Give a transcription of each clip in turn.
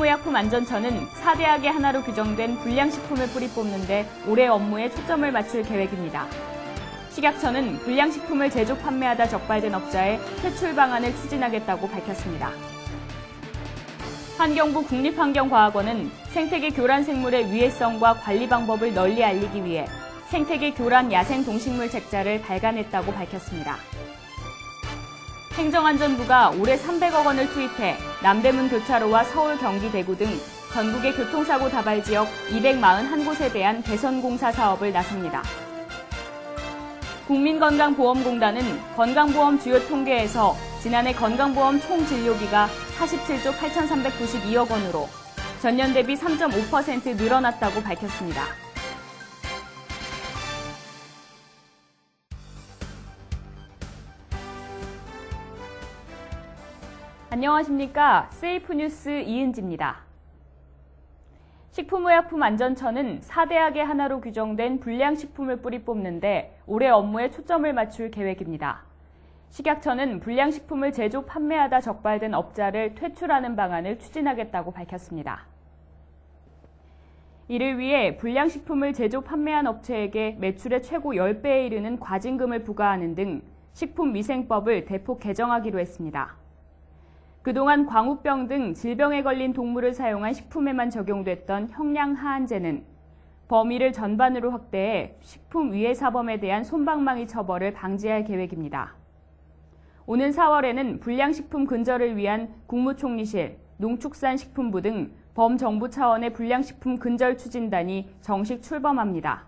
식품의약품안전처는 4대학의 하나로 규정된 불량식품을 뿌리 뽑는데 올해 업무에 초점을 맞출 계획입니다. 식약처는 불량식품을 제조 판매하다 적발된 업자의 퇴출 방안을 추진하겠다고 밝혔습니다. 환경부 국립환경과학원은 생태계 교란 생물의 위해성과 관리 방법을 널리 알리기 위해 생태계 교란 야생 동식물 책자를 발간했다고 밝혔습니다. 행정안전부가 올해 300억 원을 투입해 남대문 교차로와 서울, 경기, 대구 등 전국의 교통사고 다발 지역 241곳에 대한 개선 공사 사업을 나섭니다. 국민건강보험공단은 건강보험 주요 통계에서 지난해 건강보험 총 진료비가 47조 8,392억 원으로 전년 대비 3.5% 늘어났다고 밝혔습니다. 안녕하십니까. 세이프뉴스 이은지입니다. 식품의약품안전처는 4대학의 하나로 규정된 불량식품을 뿌리 뽑는데 올해 업무에 초점을 맞출 계획입니다. 식약처는 불량식품을 제조 판매하다 적발된 업자를 퇴출하는 방안을 추진하겠다고 밝혔습니다. 이를 위해 불량식품을 제조 판매한 업체에게 매출의 최고 10배에 이르는 과징금을 부과하는 등 식품위생법을 대폭 개정하기로 했습니다. 그동안 광우병 등 질병에 걸린 동물을 사용한 식품에만 적용됐던 형량 하한제는 범위를 전반으로 확대해 식품위해사범에 대한 솜방망이 처벌을 방지할 계획입니다. 오는 4월에는 불량식품 근절을 위한 국무총리실, 농축산식품부 등 범정부 차원의 불량식품 근절 추진단이 정식 출범합니다.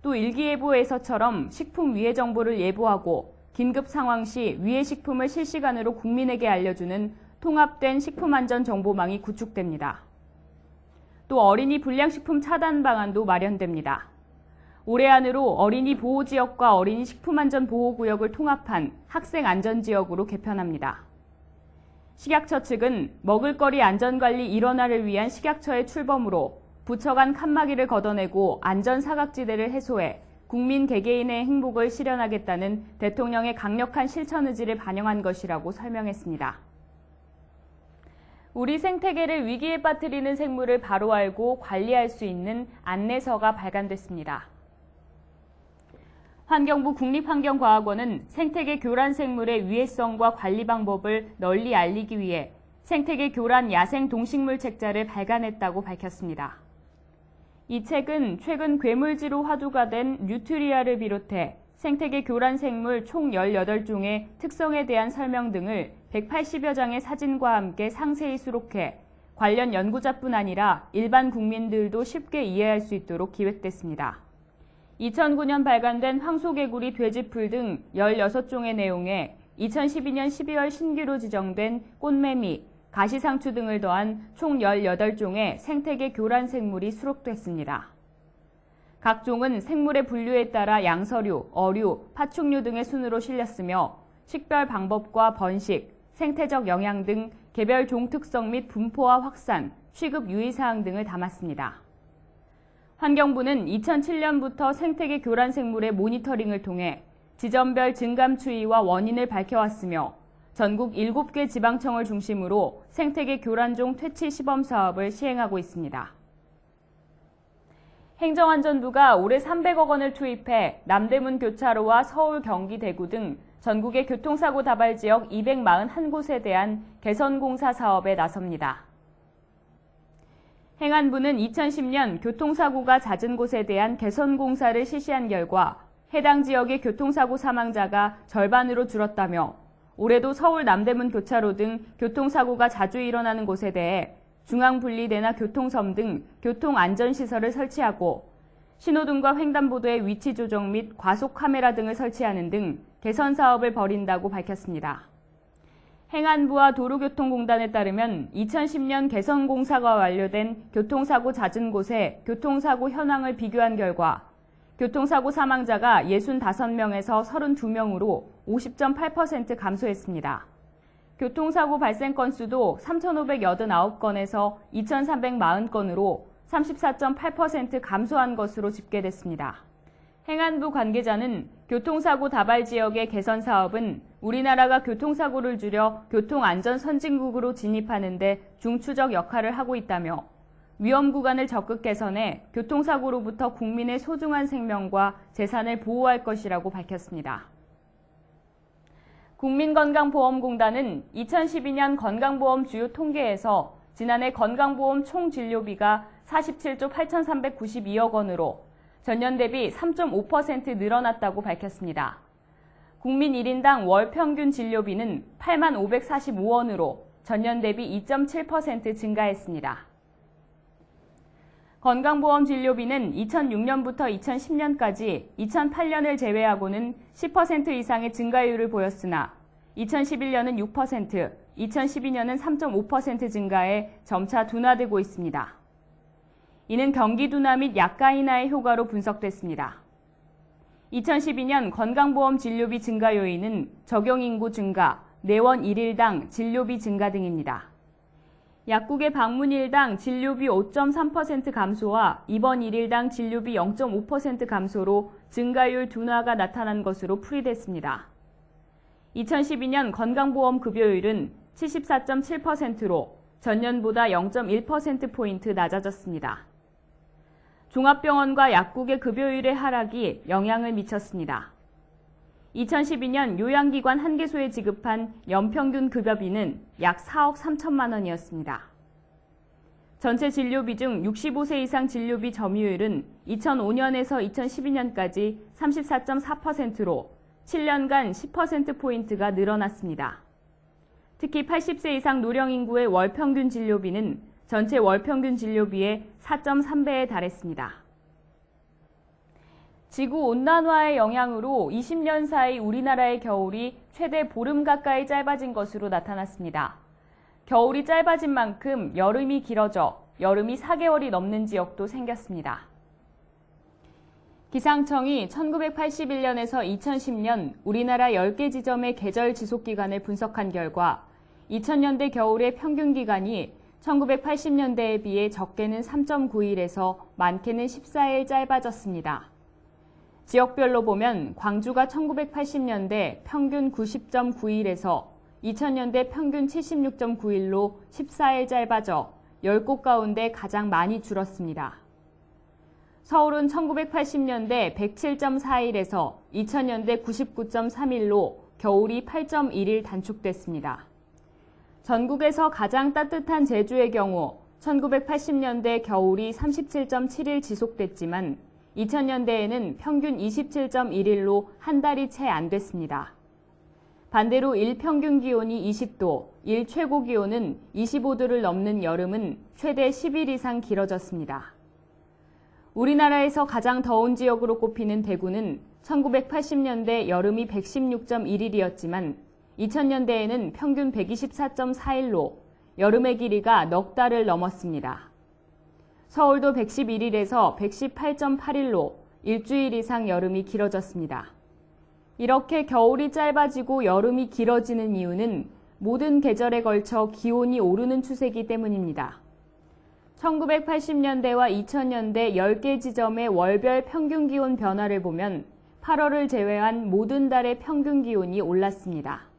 또 일기예보에서처럼 식품위해 정보를 예보하고 긴급 상황 시 위해 식품을 실시간으로 국민에게 알려주는 통합된 식품안전정보망이 구축됩니다. 또 어린이 불량식품 차단 방안도 마련됩니다. 올해 안으로 어린이 보호지역과 어린이 식품안전보호구역을 통합한 학생안전지역으로 개편합니다. 식약처 측은 먹을거리 안전관리 일원화를 위한 식약처의 출범으로 부처 간 칸막이를 걷어내고 안전사각지대를 해소해 국민 개개인의 행복을 실현하겠다는 대통령의 강력한 실천 의지를 반영한 것이라고 설명했습니다. 우리 생태계를 위기에 빠뜨리는 생물을 바로 알고 관리할 수 있는 안내서가 발간됐습니다. 환경부 국립환경과학원은 생태계 교란 생물의 위해성과 관리 방법을 널리 알리기 위해 생태계 교란 야생 동식물 책자를 발간했다고 밝혔습니다. 이 책은 최근 괴물지로 화두가 된 뉴트리아를 비롯해 생태계 교란 생물 총 18종의 특성에 대한 설명 등을 180여 장의 사진과 함께 상세히 수록해 관련 연구자뿐 아니라 일반 국민들도 쉽게 이해할 수 있도록 기획됐습니다. 2009년 발간된 황소개구리, 돼지풀 등 16종의 내용에 2012년 12월 신규로 지정된 꽃매미, 가시상추 등을 더한 총 18종의 생태계 교란 생물이 수록됐습니다. 각 종은 생물의 분류에 따라 양서류, 어류, 파충류 등의 순으로 실렸으며 식별 방법과 번식, 생태적 영향 등 개별 종 특성 및 분포와 확산, 취급 유의사항 등을 담았습니다. 환경부는 2007년부터 생태계 교란 생물의 모니터링을 통해 지점별 증감 추이와 원인을 밝혀왔으며 전국 7개 지방청을 중심으로 생태계 교란종 퇴치 시범 사업을 시행하고 있습니다. 행정안전부가 올해 300억 원을 투입해 남대문 교차로와 서울, 경기, 대구 등 전국의 교통사고 다발 지역 241곳에 대한 개선공사 사업에 나섭니다. 행안부는 2010년 교통사고가 잦은 곳에 대한 개선공사를 실시한 결과 해당 지역의 교통사고 사망자가 절반으로 줄었다며 올해도 서울 남대문 교차로 등 교통사고가 자주 일어나는 곳에 대해 중앙분리대나 교통섬 등 교통안전시설을 설치하고 신호등과 횡단보도의 위치 조정 및 과속 카메라 등을 설치하는 등 개선 사업을 벌인다고 밝혔습니다. 행안부와 도로교통공단에 따르면 2010년 개선 공사가 완료된 교통사고 잦은 곳의 교통사고 현황을 비교한 결과 교통사고 사망자가 65명에서 32명으로 50.8% 감소했습니다. 교통사고 발생 건수도 3,589건에서 2,340건으로 34.8% 감소한 것으로 집계됐습니다. 행안부 관계자는 교통사고 다발 지역의 개선 사업은 우리나라가 교통사고를 줄여 교통안전 선진국으로 진입하는 데 중추적 역할을 하고 있다며 위험 구간을 적극 개선해 교통사고로부터 국민의 소중한 생명과 재산을 보호할 것이라고 밝혔습니다. 국민건강보험공단은 2012년 건강보험 주요 통계에서 지난해 건강보험 총 진료비가 47조 8,392억 원으로 전년 대비 3.5% 늘어났다고 밝혔습니다. 국민 1인당 월 평균 진료비는 8만 545원으로 전년 대비 2.7% 증가했습니다. 건강보험 진료비는 2006년부터 2010년까지 2008년을 제외하고는 10% 이상의 증가율을 보였으나 2011년은 6%, 2012년은 3.5% 증가해 점차 둔화되고 있습니다. 이는 경기 둔화 및 약가 인하의 효과로 분석됐습니다. 2012년 건강보험 진료비 증가 요인은 적용인구 증가, 내원 1일당 진료비 증가 등입니다. 약국의 방문일당 진료비 5.3% 감소와 입원 1일당 진료비 0.5% 감소로 증가율 둔화가 나타난 것으로 풀이됐습니다. 2012년 건강보험 급여율은 74.7%로 전년보다 0.1%포인트 낮아졌습니다. 종합병원과 약국의 급여율의 하락이 영향을 미쳤습니다. 2012년 요양기관 한 개소에 지급한 연평균 급여비는 약 4억 3천만 원이었습니다. 전체 진료비 중 65세 이상 진료비 점유율은 2005년에서 2012년까지 34.4%로 7년간 10%포인트가 늘어났습니다. 특히 80세 이상 노령인구의 월평균 진료비는 전체 월평균 진료비의 4.3배에 달했습니다. 지구온난화의 영향으로 20년 사이 우리나라의 겨울이 최대 보름 가까이 짧아진 것으로 나타났습니다. 겨울이 짧아진 만큼 여름이 길어져 여름이 4개월이 넘는 지역도 생겼습니다. 기상청이 1981년에서 2010년 우리나라 10개 지점의 계절 지속기간을 분석한 결과 2000년대 겨울의 평균 기간이 1980년대에 비해 적게는 3.9일에서 많게는 14일 짧아졌습니다. 지역별로 보면 광주가 1980년대 평균 90.9일에서 2000년대 평균 76.9일로 14일 짧아져 10곳 가운데 가장 많이 줄었습니다. 서울은 1980년대 107.4일에서 2000년대 99.3일로 겨울이 8.1일 단축됐습니다. 전국에서 가장 따뜻한 제주의 경우 1980년대 겨울이 37.7일 지속됐지만 2000년대에는 평균 27.1일로 한 달이 채 안 됐습니다. 반대로 일평균 기온이 20도, 일 최고 기온은 25도를 넘는 여름은 최대 10일 이상 길어졌습니다. 우리나라에서 가장 더운 지역으로 꼽히는 대구는 1980년대 여름이 116.1일이었지만 2000년대에는 평균 124.4일로 여름의 길이가 넉 달을 넘었습니다. 서울도 111일에서 118.8일로 일주일 이상 여름이 길어졌습니다. 이렇게 겨울이 짧아지고 여름이 길어지는 이유는 모든 계절에 걸쳐 기온이 오르는 추세이기 때문입니다. 1980년대와 2000년대 10개 지점의 월별 평균 기온 변화를 보면 8월을 제외한 모든 달의 평균 기온이 올랐습니다.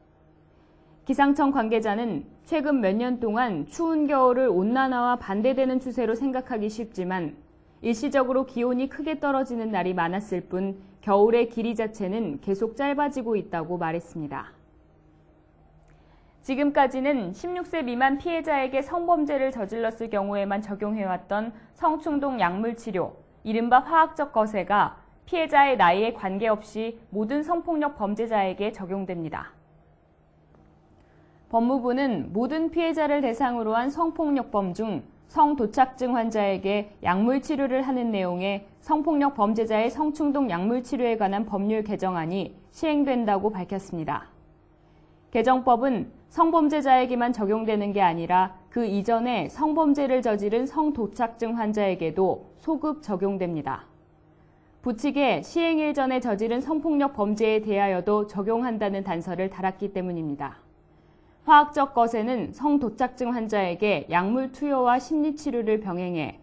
기상청 관계자는 최근 몇 년 동안 추운 겨울을 온난화와 반대되는 추세로 생각하기 쉽지만 일시적으로 기온이 크게 떨어지는 날이 많았을 뿐 겨울의 길이 자체는 계속 짧아지고 있다고 말했습니다. 지금까지는 16세 미만 피해자에게 성범죄를 저질렀을 경우에만 적용해왔던 성충동 약물치료, 이른바 화학적 거세가 피해자의 나이에 관계없이 모든 성폭력 범죄자에게 적용됩니다. 법무부는 모든 피해자를 대상으로 한 성폭력범 중 성도착증 환자에게 약물치료를 하는 내용의 성폭력 범죄자의 성충동 약물치료에 관한 법률 개정안이 시행된다고 밝혔습니다. 개정법은 성범죄자에게만 적용되는 게 아니라 그 이전에 성범죄를 저지른 성도착증 환자에게도 소급 적용됩니다. 부칙에 시행일 전에 저지른 성폭력 범죄에 대하여도 적용한다는 단서를 달았기 때문입니다. 화학적 거세는 성도착증 환자에게 약물 투여와 심리치료를 병행해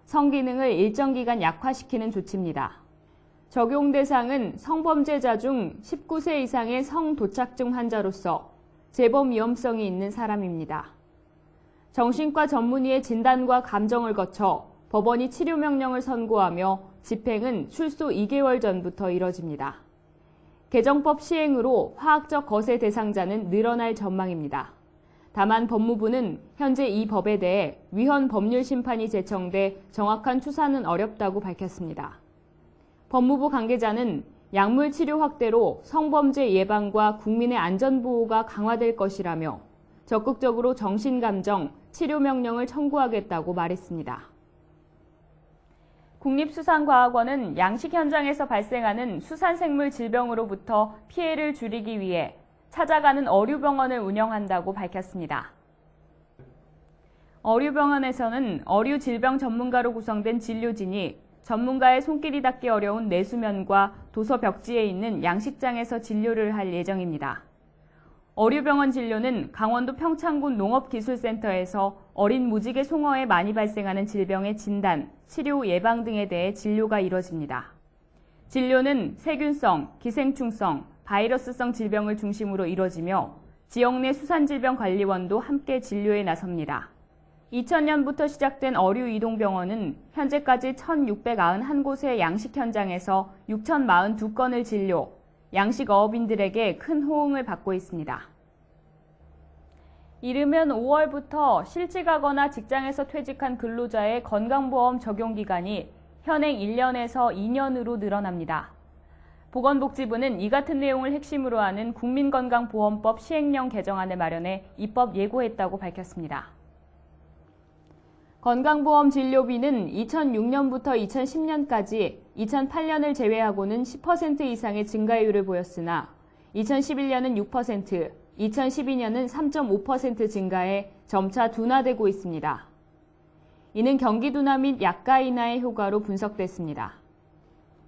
성기능을 일정 기간 약화시키는 조치입니다. 적용 대상은 성범죄자 중 19세 이상의 성도착증 환자로서 재범 위험성이 있는 사람입니다. 정신과 전문의의 진단과 감정을 거쳐 법원이 치료 명령을 선고하며 집행은 출소 2개월 전부터 이뤄집니다. 개정법 시행으로 화학적 거세 대상자는 늘어날 전망입니다. 다만 법무부는 현재 이 법에 대해 위헌 법률 심판이 제청돼 정확한 추사는 어렵다고 밝혔습니다. 법무부 관계자는 약물 치료 확대로 성범죄 예방과 국민의 안전보호가 강화될 것이라며 적극적으로 정신감정, 치료 명령을 청구하겠다고 말했습니다. 국립수산과학원은 양식 현장에서 발생하는 수산생물 질병으로부터 피해를 줄이기 위해 찾아가는 어류병원을 운영한다고 밝혔습니다. 어류병원에서는 어류 질병 전문가로 구성된 진료진이 전문가의 손길이 닿기 어려운 내수면과 도서 벽지에 있는 양식장에서 진료를 할 예정입니다. 어류병원 진료는 강원도 평창군 농업기술센터에서 어린 무지개 송어에 많이 발생하는 질병의 진단, 치료, 예방 등에 대해 진료가 이뤄집니다. 진료는 세균성, 기생충성, 바이러스성 질병을 중심으로 이뤄지며 지역 내 수산질병관리원도 함께 진료에 나섭니다. 2000년부터 시작된 어류이동병원은 현재까지 1691곳의 양식 현장에서 6042건을 진료, 양식 어업인들에게 큰 호응을 받고 있습니다. 이르면 5월부터 실직하거나 직장에서 퇴직한 근로자의 건강보험 적용기간이 현행 1년에서 2년으로 늘어납니다. 보건복지부는 이 같은 내용을 핵심으로 하는 국민건강보험법 시행령 개정안을 마련해 입법 예고했다고 밝혔습니다. 건강보험 진료비는 2006년부터 2010년까지 2008년을 제외하고는 10% 이상의 증가율을 보였으나 2011년은 6%, 2012년은 3.5% 증가해 점차 둔화되고 있습니다. 이는 경기 둔화 및 약가 인하의 효과로 분석됐습니다.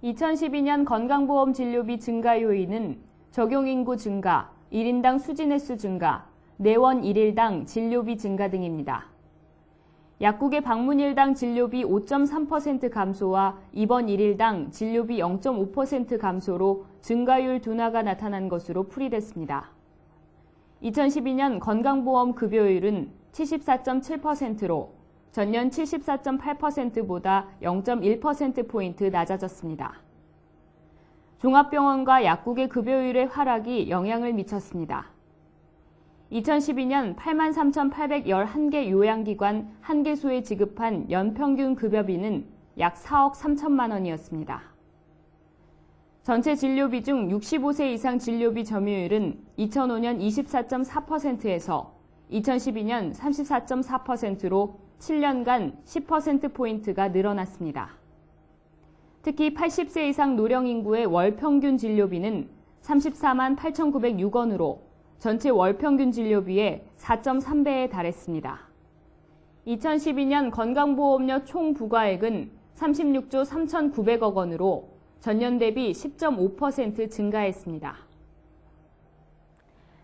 2012년 건강보험 진료비 증가 요인은 적용인구 증가, 1인당 수진 횟수 증가, 내원 1일당 진료비 증가 등입니다. 약국의 방문일당 진료비 5.3% 감소와 입원 1일당 진료비 0.5% 감소로 증가율 둔화가 나타난 것으로 풀이됐습니다. 2012년 건강보험 급여율은 74.7%로 전년 74.8%보다 0.1%포인트 낮아졌습니다. 종합병원과 약국의 급여율의 하락이 영향을 미쳤습니다. 2012년 83,811개 요양기관 1개소에 지급한 연평균 급여비는 약 4억 3천만 원이었습니다. 전체 진료비 중 65세 이상 진료비 점유율은 2005년 24.4%에서 2012년 34.4%로 7년간 10%포인트가 늘어났습니다. 특히 80세 이상 노령 인구의 월 평균 진료비는 34만 8,906원으로 전체 월 평균 진료비의 4.3배에 달했습니다. 2012년 건강보험료 총 부과액은 36조 3,900억 원으로 전년 대비 10.5% 증가했습니다.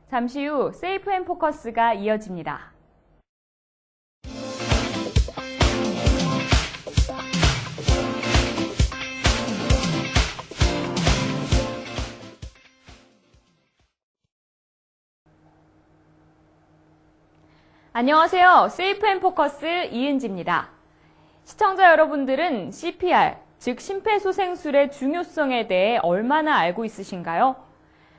잠시 후 세이프 앤 포커스가 이어집니다. 안녕하세요. 세이프 앤 포커스 이은지입니다. 시청자 여러분들은 CPR, 즉 심폐소생술의 중요성에 대해 얼마나 알고 있으신가요?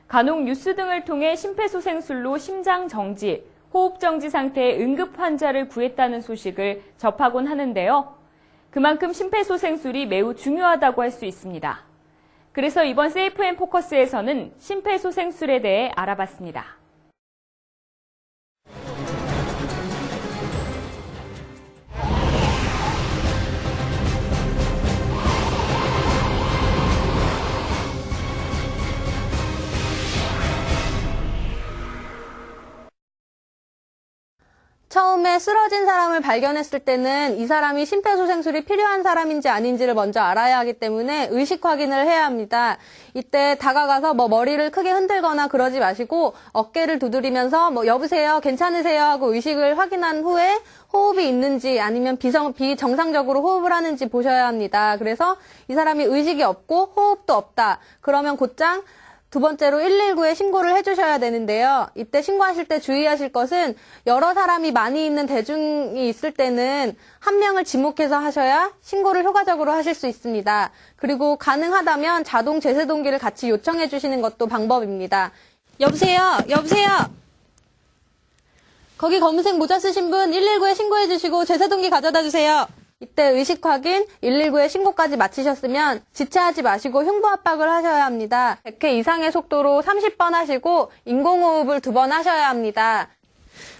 간혹 뉴스 등을 통해 심폐소생술로 심장 정지, 호흡 정지 상태의 응급 환자를 구했다는 소식을 접하곤 하는데요. 그만큼 심폐소생술이 매우 중요하다고 할 수 있습니다. 그래서 이번 세이프 앤 포커스에서는 심폐소생술에 대해 알아봤습니다. 처음에 쓰러진 사람을 발견했을 때는 이 사람이 심폐소생술이 필요한 사람인지 아닌지를 먼저 알아야 하기 때문에 의식 확인을 해야 합니다. 이때 다가가서 머리를 크게 흔들거나 그러지 마시고 어깨를 두드리면서 여보세요, 괜찮으세요 하고 의식을 확인한 후에 호흡이 있는지 아니면 비정상적으로 호흡을 하는지 보셔야 합니다. 그래서 이 사람이 의식이 없고 호흡도 없다. 그러면 곧장 두 번째로 119에 신고를 해주셔야 되는데요. 이때 신고하실 때 주의하실 것은 여러 사람이 많이 있는 대중이 있을 때는 한 명을 지목해서 하셔야 신고를 효과적으로 하실 수 있습니다. 그리고 가능하다면 자동 제세동기를 같이 요청해 주시는 것도 방법입니다. 여보세요? 여보세요? 거기 검은색 모자 쓰신 분 119에 신고해 주시고 제세동기 가져다 주세요. 이때 의식 확인, 119에 신고까지 마치셨으면 지체하지 마시고 흉부 압박을 하셔야 합니다. 100회 이상의 속도로 30번 하시고 인공호흡을 2번 하셔야 합니다.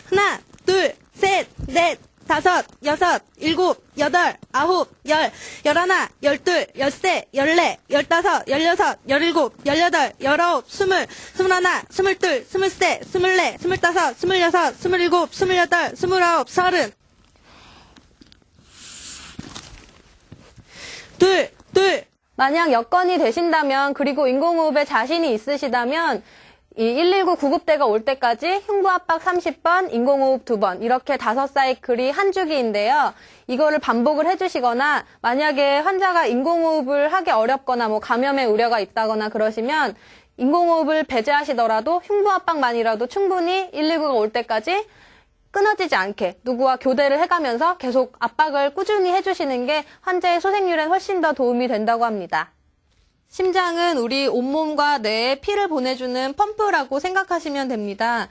하나, 둘, 셋, 넷, 다섯, 여섯, 일곱, 여덟, 아홉, 열, 열하나, 열둘, 열세, 열네, 열다섯, 열여섯, 열일곱, 열여덟, 열아홉, 스물, 스물하나, 스물둘, 스물세, 스물네, 스물다섯, 스물여섯, 스물일곱, 스물여덟, 스물아홉, 서른. 둘. 만약 여건이 되신다면 그리고 인공호흡에 자신이 있으시다면 이 119 구급대가 올 때까지 흉부압박 30번, 인공호흡 2번 이렇게 5사이클이 한 주기인데요. 이거를 반복을 해주시거나 만약에 환자가 인공호흡을 하기 어렵거나 감염의 우려가 있다거나 그러시면 인공호흡을 배제하시더라도 흉부압박만이라도 충분히 119가 올 때까지 끊어지지 않게 누구와 교대를 해가면서 계속 압박을 꾸준히 해주시는 게 환자의 소생률엔 훨씬 더 도움이 된다고 합니다. 심장은 우리 온몸과 뇌에 피를 보내주는 펌프라고 생각하시면 됩니다.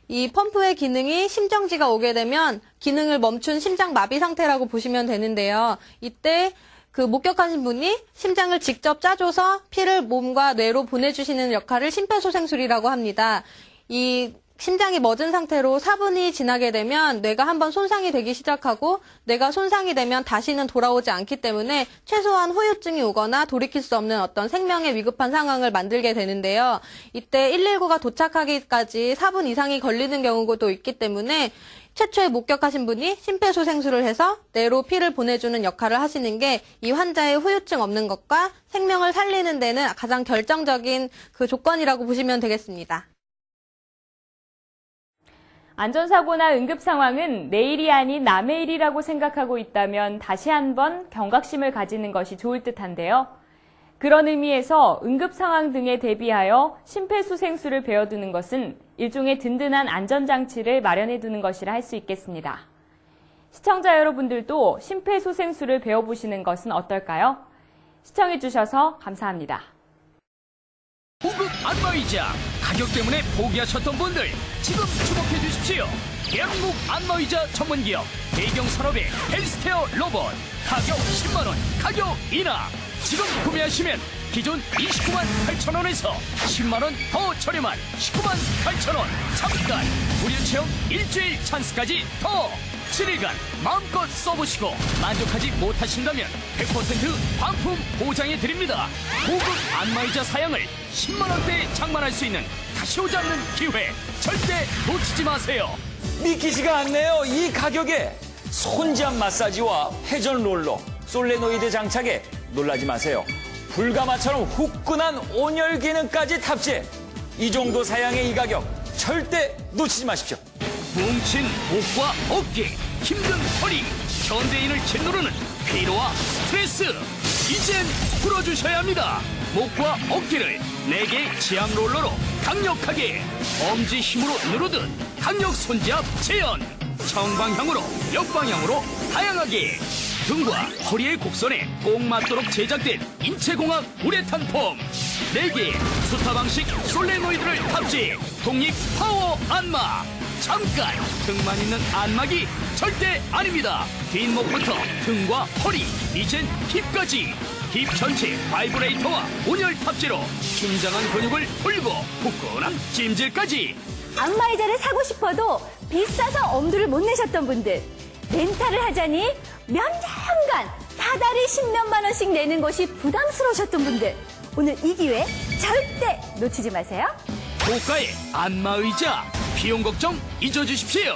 이 펌프의 기능이 심정지가 오게 되면 기능을 멈춘 심장 마비 상태라고 보시면 되는데요. 이때 목격하신 분이 심장을 직접 짜줘서 피를 몸과 뇌로 보내주시는 역할을 심폐소생술이라고 합니다. 이 심장이 멎은 상태로 4분이 지나게 되면 뇌가 한번 손상이 되기 시작하고 뇌가 손상이 되면 다시는 돌아오지 않기 때문에 최소한 후유증이 오거나 돌이킬 수 없는 어떤 생명에 위급한 상황을 만들게 되는데요. 이때 119가 도착하기까지 4분 이상이 걸리는 경우도 있기 때문에 최초에 목격하신 분이 심폐소생술을 해서 뇌로 피를 보내주는 역할을 하시는 게 이 환자의 후유증 없는 것과 생명을 살리는 데는 가장 결정적인 조건이라고 보시면 되겠습니다. 안전사고나 응급상황은 내 일이 아닌 남의 일이라고 생각하고 있다면 다시 한번 경각심을 가지는 것이 좋을 듯한데요. 그런 의미에서 응급상황 등에 대비하여 심폐소생술을 배워두는 것은 일종의 든든한 안전장치를 마련해두는 것이라 할 수 있겠습니다. 시청자 여러분들도 심폐소생술을 배워보시는 것은 어떨까요? 시청해주셔서 감사합니다. 고급 안마의자 가격 때문에 포기하셨던 분들 지금 주목해 주십시오. 대한민국 안마의자 전문기업 대경산업의 헬스케어 로봇 가격 10만원 가격 인하. 지금 구매하시면 기존 29만 8천원에서 10만원 더 저렴한 19만 8천원 잠깐 무료 체험 일주일 찬스까지 더 7일간 마음껏 써보시고 만족하지 못하신다면 100% 반품 보장해드립니다. 고급 안마의자 사양을 10만원대에 장만할 수 있는 다시 오지 않는 기회 절대 놓치지 마세요. 믿기지가 않네요. 이 가격에 손잡 마사지와 회전 롤러, 솔레노이드 장착에 놀라지 마세요. 불가마처럼 후끈한 온열 기능까지 탑재. 이 정도 사양의 이 가격 절대 놓치지 마십시오. 뭉친 목과 어깨, 힘든 허리, 현대인을 짓누르는 피로와 스트레스 이젠 풀어주셔야 합니다. 목과 어깨를 4개 지압 롤러로 강력하게 엄지 힘으로 누르듯 강력 손잡 재현 정방향으로 역방향으로 다양하게 등과 허리의 곡선에 꼭 맞도록 제작된 인체공학 우레탄 폼 4개 수타 방식 솔레노이드를 탑재 독립 파워 안마. 잠깐 등만 있는 안마기 절대 아닙니다. 뒷목부터 등과 허리 이젠 힙까지 힙 전체 바이브레이터와 온열 탑재로 긴장한 근육을 풀고 후끈한 찜질까지. 안마의자를 사고 싶어도 비싸서 엄두를 못 내셨던 분들, 렌탈을 하자니 몇 년간 다달이 10몇만 원씩 내는 것이 부담스러우셨던 분들, 오늘 이 기회 절대 놓치지 마세요. 고가의 안마의자 비용 걱정 잊어주십시오.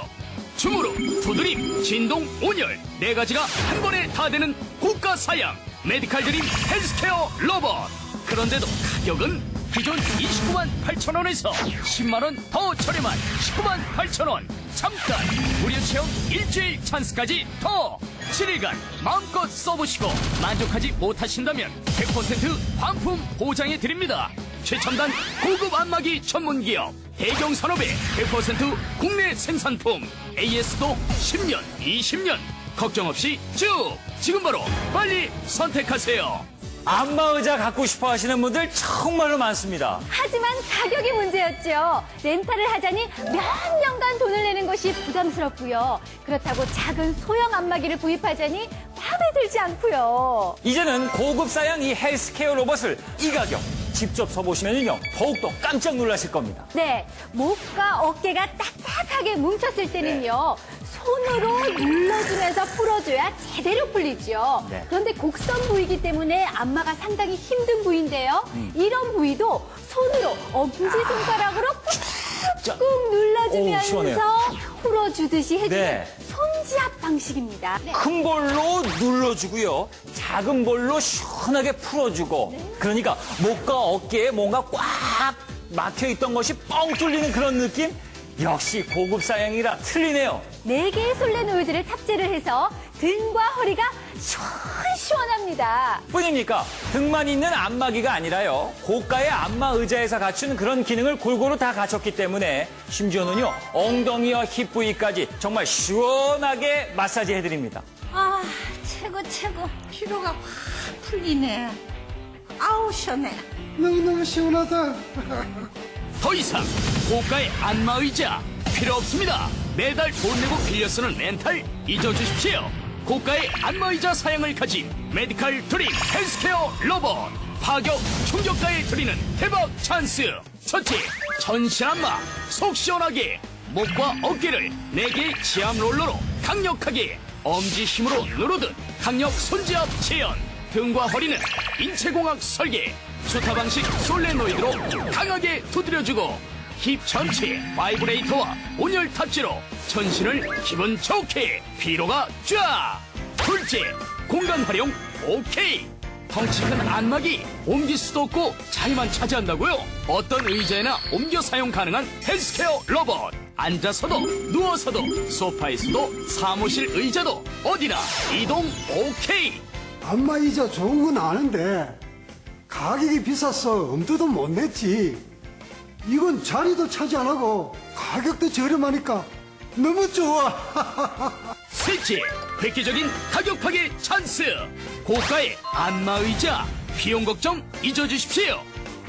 주무릎, 두드림, 진동, 온열 4가지가 한 번에 다 되는 고가 사양 메디칼 드림 헬스케어 로봇. 그런데도 가격은 기존 29만 8천원에서 10만원 더 저렴한 19만 8천원. 잠깐 무료 체험 일주일 찬스까지 더 7일간 마음껏 써보시고 만족하지 못하신다면 100% 반품 보장해드립니다. 최첨단 고급 안마기 전문기업 대경산업의 100% 국내 생산품 AS도 10년 20년 걱정 없이 쭉 지금 바로 빨리 선택하세요. 안마의자 갖고 싶어 하시는 분들 정말로 많습니다. 하지만 가격이 문제였죠. 렌탈을 하자니 몇 년간 돈을 내는 것이 부담스럽고요. 그렇다고 작은 소형 안마기를 구입하자니 마음에 들지 않고요. 이제는 고급 사양 이 헬스케어 로봇을 이 가격 직접 써보시면요 더욱더 깜짝 놀라실 겁니다. 네, 목과 어깨가 딱딱하게 뭉쳤을 때는요. 손으로 눌러주면서 풀어줘야 제대로 풀리죠. 네. 그런데 곡선 부위이기 때문에 안마가 상당히 힘든 부위인데요. 이런 부위도 손으로 엄지손가락으로 꾹꾹 오, 눌러주면서 시원해요. 풀어주듯이 해주는 네. 손지압 방식입니다. 네. 큰 볼로 눌러주고요. 작은 볼로 시원하게 풀어주고. 그러니까 목과 어깨에 뭔가 꽉 막혀있던 것이 뻥 뚫리는 그런 느낌? 역시 고급 사양이라 틀리네요. 4개의 솔레노이드를 탑재를 해서 등과 허리가 시원시원합니다. 뿐입니까? 등만 있는 안마기가 아니라요. 고가의 안마 의자에서 갖춘 그런 기능을 골고루 다 갖췄기 때문에 심지어는요. 엉덩이와 힙 부위까지 정말 시원하게 마사지 해드립니다. 아, 최고. 피로가 확 풀리네. 아우, 시원해. 너무너무 시원하다. 더 이상 고가의 안마의자 필요 없습니다. 매달 돈 내고 빌려 쓰는 렌탈 잊어주십시오. 고가의 안마의자 사양을 가진 메디칼 드림 헬스케어 로봇. 파격 충격가에 드리는 대박 찬스. 첫째, 전신 안마 속 시원하게. 목과 어깨를 4개의 지압 롤러로 강력하게 엄지 힘으로 누르듯 강력 손지압 재현. 등과 허리는 인체공학 설계 수타 방식 솔레노이드로 강하게 두드려주고 힙 전체에 바이브레이터와 온열 탑재로 전신을 기분 좋게 피로가 쫙. 둘째, 공간 활용 오케이. 덩치 큰 안마기 옮길 수도 없고 자리만 차지한다고요? 어떤 의자에나 옮겨 사용 가능한 헬스케어 로봇. 앉아서도 누워서도 소파에서도 사무실 의자도 어디나 이동 오케이. 안마의자 좋은 건 아는데 가격이 비싸서 엄두도 못 냈지. 이건 자리도 차지 안 하고 가격도 저렴하니까 너무 좋아. 셋째, 획기적인 가격 파괴 찬스. 고가의 안마의자 비용 걱정 잊어주십시오.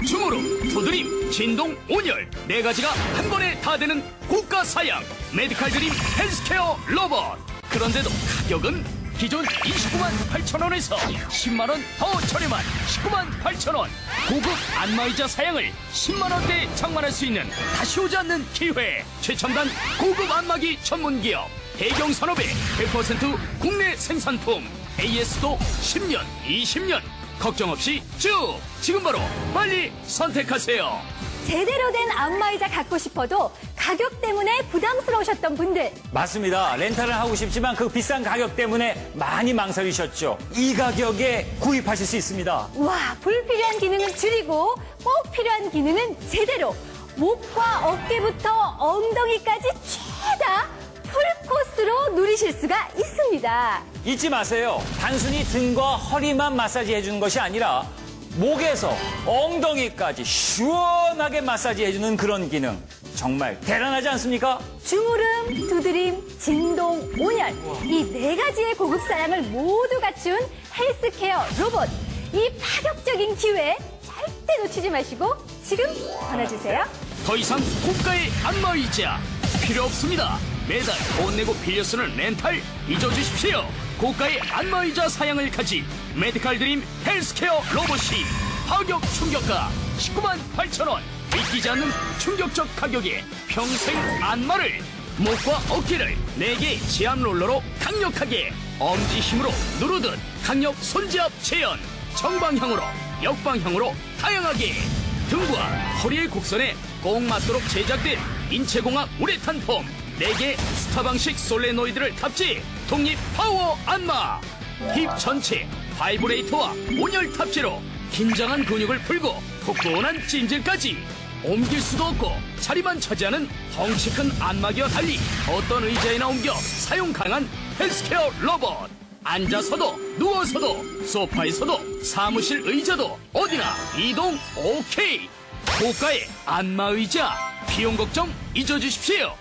주무릎, 두드림, 진동, 온열 4가지가 한 번에 다 되는 고가 사양 메디칼 드림 헬스케어 로봇. 그런데도 가격은 기존 29만 8천원에서 10만원 더 저렴한 19만 8천원. 고급 안마의자 사양을 10만원대에 장만할 수 있는 다시 오지 않는 기회. 최첨단 고급 안마기 전문기업 대경산업의 100% 국내 생산품 AS도 10년 20년 걱정 없이 쭉 지금 바로 빨리 선택하세요. 제대로 된 안마의자 갖고 싶어도 가격 때문에 부담스러우셨던 분들, 맞습니다. 렌탈을 하고 싶지만 그 비싼 가격 때문에 많이 망설이셨죠. 이 가격에 구입하실 수 있습니다. 와, 불필요한 기능은 줄이고 꼭 필요한 기능은 제대로 목과 어깨부터 엉덩이까지 죄다 풀코스로 누리실 수가 있습니다. 잊지 마세요. 단순히 등과 허리만 마사지 해주는 것이 아니라 목에서 엉덩이까지 시원하게 마사지 해주는 그런 기능. 정말 대단하지 않습니까? 주무름, 두드림, 진동, 온열 이 4가지의 고급 사양을 모두 갖춘 헬스케어 로봇. 이 파격적인 기회 절대 놓치지 마시고 지금 전화주세요. 더 이상 고가의 안마의자 필요 없습니다. 매달 돈 내고 빌려 쓰는 렌탈 잊어주십시오. 고가의 안마의자 사양을 가진 메디칼 드림 헬스케어 로봇이 파격 충격가 19만 8천원. 믿기지 않는 충격적 가격에 평생 안마를. 목과 어깨를 4개의 지압 롤러로 강력하게 엄지 힘으로 누르듯 강력 손지압 재현. 정방향으로 역방향으로 다양하게. 등과 허리의 곡선에 꼭 맞도록 제작된 인체공학 우레탄 폼 4개 스타 방식 솔레노이드를 탑재 독립 파워 안마. 힙 전체 바이브레이터와 온열 탑재로 긴장한 근육을 풀고 푹분한 찜질까지. 옮길 수도 없고 자리만 차지하는 덩치 큰 안마기와 달리 어떤 의자에나 옮겨 사용 가능한 헬스케어 로봇. 앉아서도 누워서도 소파에서도 사무실 의자도 어디나 이동 오케이. 고가의 안마의자 비용 걱정 잊어주십시오.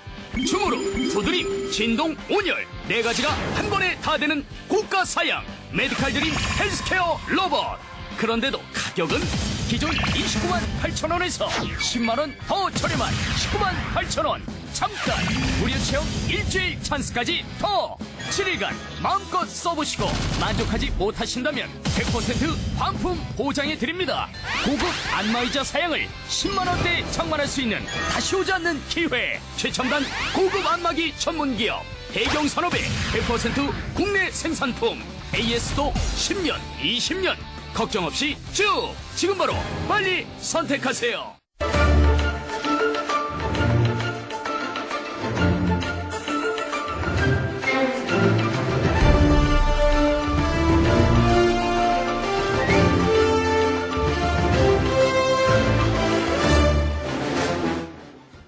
주무르, 두드림, 진동, 온열 4가지가 한 번에 다 되는 고가 사양 메디칼 드림 헬스케어 로봇. 그런데도 가격은 기존 29만 8천원에서 10만원 더 저렴한 19만 8천원. 잠깐 무료 체험 일주일 찬스까지 더 7일간 마음껏 써보시고 만족하지 못하신다면 100% 반품 보장해드립니다. 고급 안마의자 사양을 10만원대에 장만할 수 있는 다시 오지 않는 기회. 최첨단 고급 안마기 전문기업 배경산업의 100% 국내 생산품. AS도 10년 20년 걱정 없이 쭉 지금 바로 빨리 선택하세요.